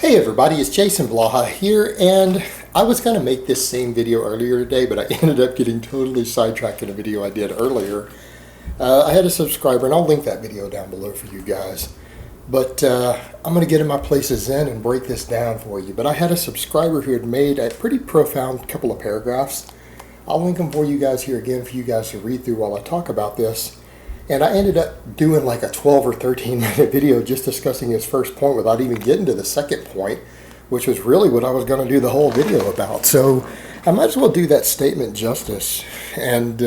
Hey everybody, it's Jason Blaha here, and I was going to make this same video earlier today, but I ended up getting totally sidetracked in a video I did earlier. I had a subscriber, and I'll link that video down below for you guys. But I'm going to get in my places in and break this down for you. But I had a subscriber who had made a pretty profound couple of paragraphs. I'll link them for you guys here again for you guys to read through while I talk about this. And I ended up doing like a 12 or 13 minute video just discussing his first point without even getting to the second point, which was really what I was going to do the whole video about. So I might as well do that statement justice and,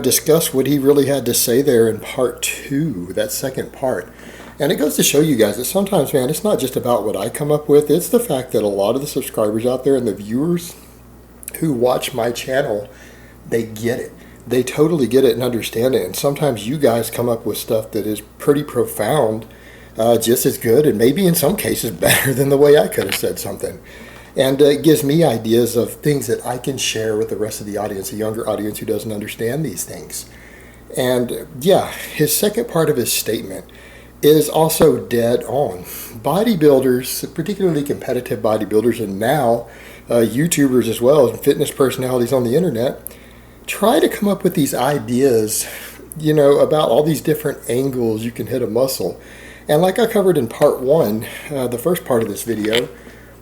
discuss what he really had to say there in part two, that second part. And it goes to show you guys that sometimes, man, it's not just about what I come up with. It's the fact that a lot of the subscribers out there and the viewers who watch my channel, they get it. They totally get it and understand it. And sometimes you guys come up with stuff that is pretty profound, just as good, and maybe in some cases better than the way I could have said something. And it gives me ideas of things that I can share with the rest of the audience, a younger audience who doesn't understand these things. And yeah, his second part of his statement is also dead on. Bodybuilders, particularly competitive bodybuilders, and now YouTubers as well, and fitness personalities on the internet, try to come up with these ideas, about all these different angles you can hit a muscle. And like I covered in part one, the first part of this video,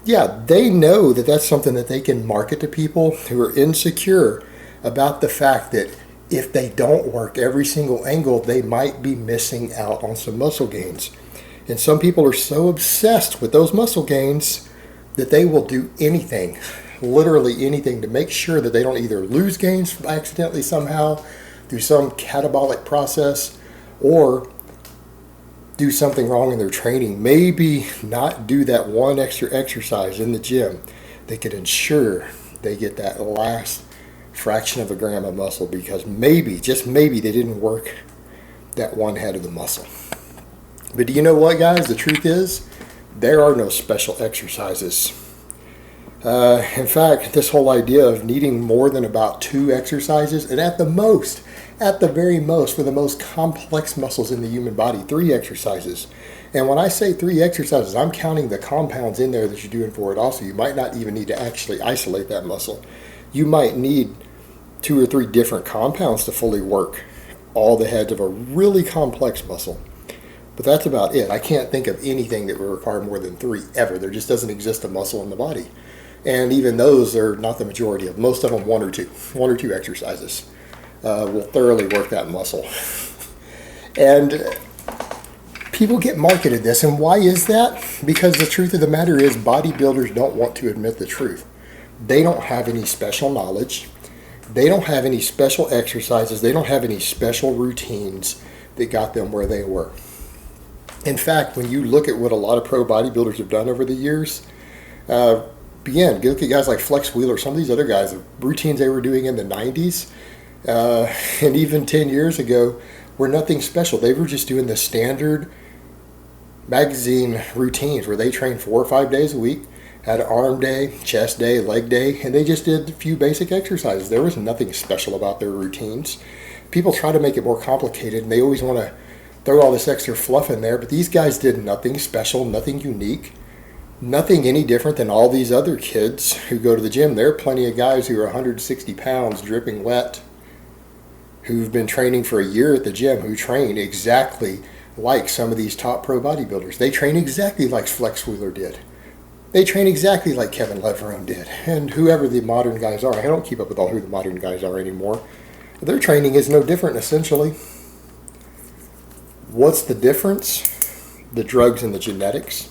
yeah, they know that that's something that they can market to people who are insecure about the fact that if they don't work every single angle, they might be missing out on some muscle gains. And some people are so obsessed with those muscle gains that they will do anything, literally anything, to make sure that they don't either lose gains accidentally somehow through some catabolic process or do something wrong in their training. Maybe not do that one extra exercise in the gym that could ensure they get that last fraction of a gram of muscle because maybe, just maybe, they didn't work that one head of the muscle. But do you know what, guys? The truth is, there are no special exercises. In fact, this whole idea of needing more than about 2 exercises, and at the very most, for the most complex muscles in the human body, 3 exercises. And when I say 3 exercises, I'm counting the compounds in there that you're doing for it also. You might not even need to actually isolate that muscle. You might need 2 or 3 different compounds to fully work all the heads of a really complex muscle. But that's about it. I can't think of anything that would require more than 3 ever. There just doesn't exist a muscle in the body. And even those are not the majority of. Most of them 1 or 2 exercises will thoroughly work that muscle. And people get marketed this. And why is that? Because the truth of the matter is bodybuilders don't want to admit the truth. They don't have any special knowledge. They don't have any special exercises. They don't have any special routines that got them where they were. In fact, when you look at what a lot of pro bodybuilders have done over the years, again, look at guys like Flex Wheeler, some of these other guys, the routines they were doing in the 90s and even 10 years ago were nothing special. They were just doing the standard magazine routines where they trained 4 or 5 days a week, had an arm day, chest day, leg day, and they just did a few basic exercises. There was nothing special about their routines. People try to make it more complicated, and they always want to throw all this extra fluff in there, but these guys did nothing special, nothing unique, nothing any different than all these other kids who go to the gym. There are plenty of guys who are 160 pounds dripping wet who've been training for a year at the gym who train exactly like some of these top pro bodybuilders. They train exactly like Flex Wheeler did. They train exactly like Kevin Leverone did, and whoever the modern guys are. I don't keep up with all who the modern guys are anymore. Their training is no different, essentially. What's the difference? The drugs and the genetics.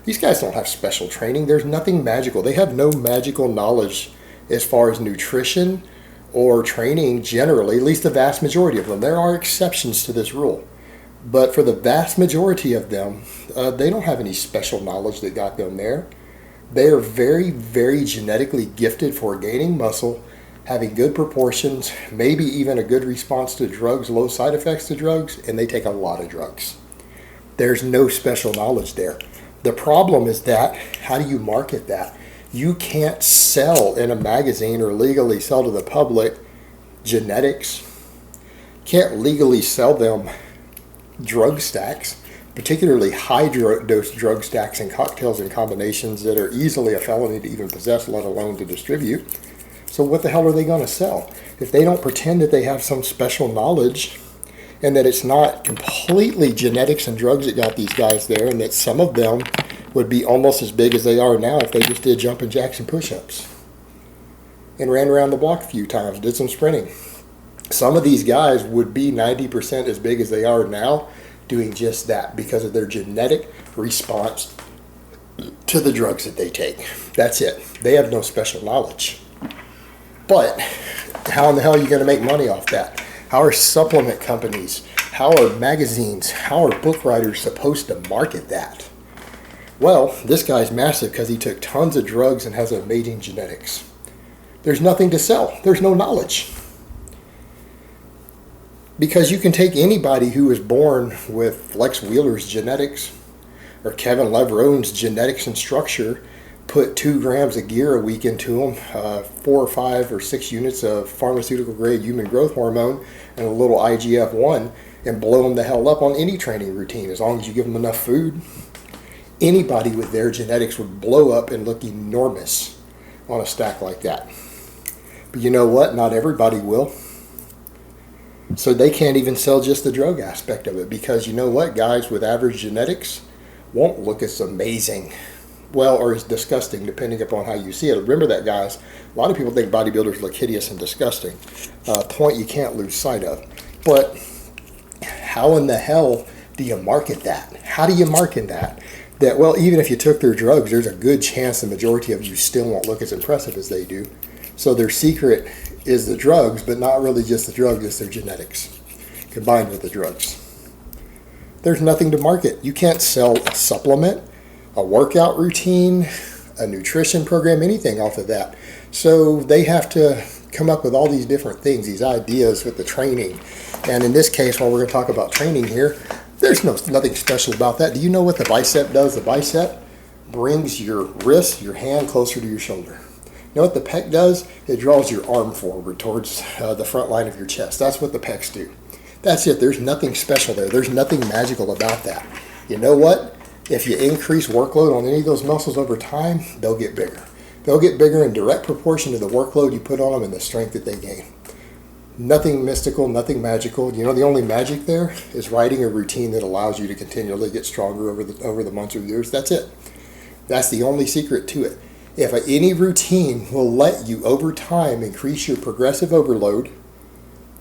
These guys don't have special training. There's nothing magical. They have no magical knowledge as far as nutrition or training generally, at least the vast majority of them. There are exceptions to this rule. But for the vast majority of them, they don't have any special knowledge that got them there. They are very, very genetically gifted for gaining muscle, having good proportions, maybe even a good response to drugs, low side effects to drugs, and they take a lot of drugs. There's no special knowledge there. The problem is that, how do you market that? You can't sell in a magazine or legally sell to the public genetics. Can't legally sell them drug stacks particularly high dose drug stacks and cocktails and combinations that are easily a felony to even possess, let alone to distribute. So what the hell are they going to sell? If they don't pretend that they have some special knowledge and that it's not completely genetics and drugs that got these guys there, and that some of them would be almost as big as they are now if they just did jumping jacks and push-ups and ran around the block a few times, did some sprinting. Some of these guys would be 90% as big as they are now doing just that because of their genetic response to the drugs that they take. That's it. They have no special knowledge. But how in the hell are you going to make money off that? How are supplement companies, how are magazines, how are book writers supposed to market that? Well, this guy's massive because he took tons of drugs and has amazing genetics. There's nothing to sell. There's no knowledge. Because you can take anybody who was born with Lex Wheeler's genetics or Kevin Leverone's genetics and structure, put 2 grams of gear a week into them, 4 or 5 or 6 units of pharmaceutical grade human growth hormone and a little IGF-1 and blow them the hell up on any training routine. As long as you give them enough food, anybody with their genetics would blow up and look enormous on a stack like that. But you know what? Not everybody will. So they can't even sell just the drug aspect of it because you know what? Guys with average genetics won't look as amazing, well, or as disgusting, depending upon how you see it. Remember that, guys. A lot of people think bodybuilders look hideous and disgusting. Point you can't lose sight of. But how in the hell do you market that? How do you market that? That, well, even if you took their drugs, there's a good chance the majority of you still won't look as impressive as they do. So their secret is the drugs, but not really just the drugs, it's their genetics combined with the drugs. There's nothing to market. You can't sell a supplement, a workout routine, a nutrition program, anything off of that. So they have to come up with all these different things, these ideas with the training. And in this case, while we're going to talk about training here, there's nothing special about that. Do you know what the bicep does? The bicep brings your wrist, your hand closer to your shoulder. You know what the pec does? It draws your arm forward towards the front line of your chest. That's what the pecs do. That's it. There's nothing special there. There's nothing magical about that. You know what? If you increase workload on any of those muscles over time, they'll get bigger. They'll get bigger in direct proportion to the workload you put on them and the strength that they gain. Nothing mystical, nothing magical. You know, the only magic there is writing a routine that allows you to continually get stronger over the months or years. That's it. That's the only secret to it. If any routine will let you over time increase your progressive overload,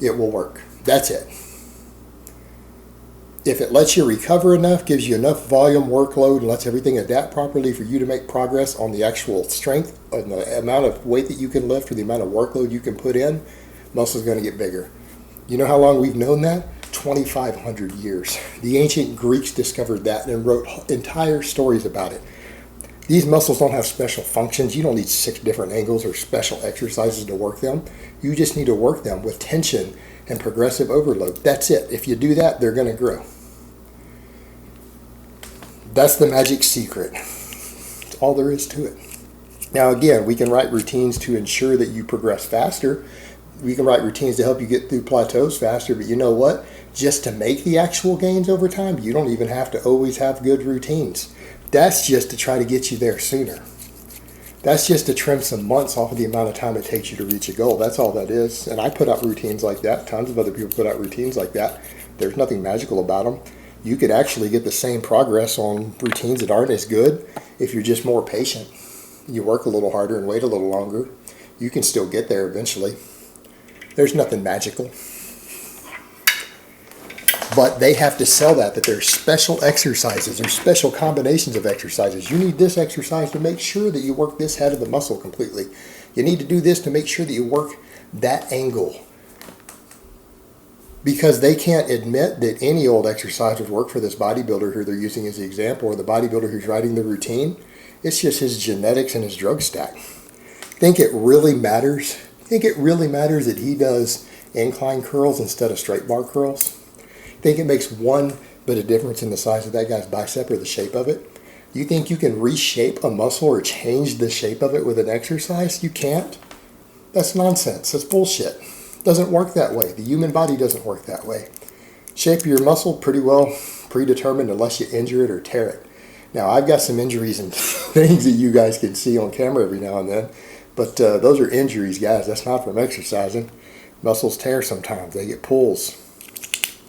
it will work. That's it. If it lets you recover enough, gives you enough volume, workload, and lets everything adapt properly for you to make progress on the actual strength and the amount of weight that you can lift or the amount of workload you can put in, muscle's going to get bigger. You know how long we've known that? 2,500 years. The ancient Greeks discovered that and wrote entire stories about it. These muscles don't have special functions. You don't need 6 different angles or special exercises to work them. You just need to work them with tension and progressive overload. That's it. If you do that, they're going to grow. That's the magic secret. That's all there is to it. Now, again, we can write routines to ensure that you progress faster. We can write routines to help you get through plateaus faster. But you know what? Just to make the actual gains over time, you don't even have to always have good routines. That's just to try to get you there sooner. That's just to trim some months off of the amount of time it takes you to reach a goal. That's all that is. And I put out routines like that. Tons of other people put out routines like that. There's nothing magical about them. You could actually get the same progress on routines that aren't as good if you're just more patient. You work a little harder and wait a little longer. You can still get there eventually. There's nothing magical. But they have to sell that there's special exercises or special combinations of exercises. You need this exercise to make sure that you work this head of the muscle completely. You need to do this to make sure that you work that angle. Because they can't admit that any old exercise would work for this bodybuilder who they're using as the example, or the bodybuilder who's writing the routine. It's just his genetics and his drug stack. Think it really matters? Think it really matters that he does incline curls instead of straight bar curls? Think it makes one bit of difference in the size of that guy's bicep or the shape of it? You think you can reshape a muscle or change the shape of it with an exercise? You can't. That's nonsense. That's bullshit. It doesn't work that way. The human body doesn't work that way. Shape of your muscle, pretty well predetermined unless you injure it or tear it. Now, I've got some injuries and things that you guys can see on camera every now and then, but those are injuries, guys. That's not from exercising. Muscles tear sometimes. They get pulls.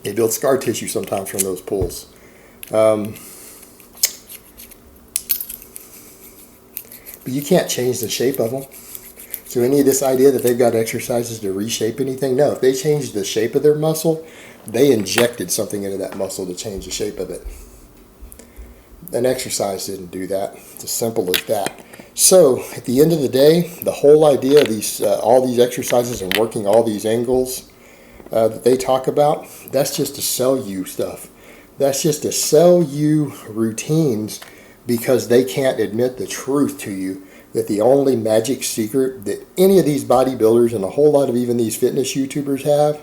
They build scar tissue sometimes from those pulls. But you can't change the shape of them. So any of this idea that they've got exercises to reshape anything, no. If they changed the shape of their muscle, they injected something into that muscle to change the shape of it. An exercise didn't do that. It's as simple as that. So at the end of the day, the whole idea of these, all these exercises and working all these angles that they talk about, that's just to sell you stuff. That's just to sell you routines because they can't admit the truth to you that the only magic secret that any of these bodybuilders and a whole lot of even these fitness YouTubers have,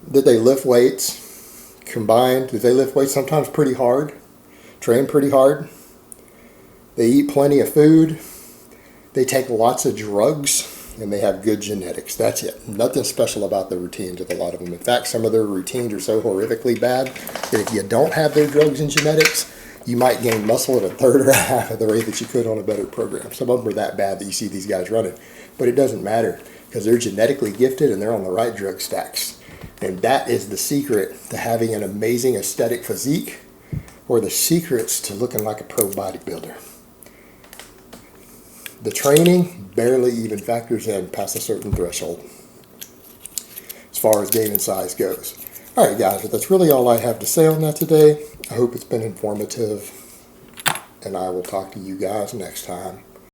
that they lift weights combined, that they lift weights sometimes pretty hard, train pretty hard, they eat plenty of food, they take lots of drugs, and they have good genetics. That's it. Nothing special about the routines of a lot of them. In fact, some of their routines are so horrifically bad that if you don't have their drugs and genetics, you might gain muscle at a third or a half of the rate that you could on a better program. Some of them are that bad that you see these guys running. But it doesn't matter because they're genetically gifted and they're on the right drug stacks. And that is the secret to having an amazing aesthetic physique, or the secrets to looking like a pro bodybuilder. The training barely even factors in past a certain threshold as far as gaining size goes. All right, guys, but that's really all I have to say on that today. I hope it's been informative, and I will talk to you guys next time.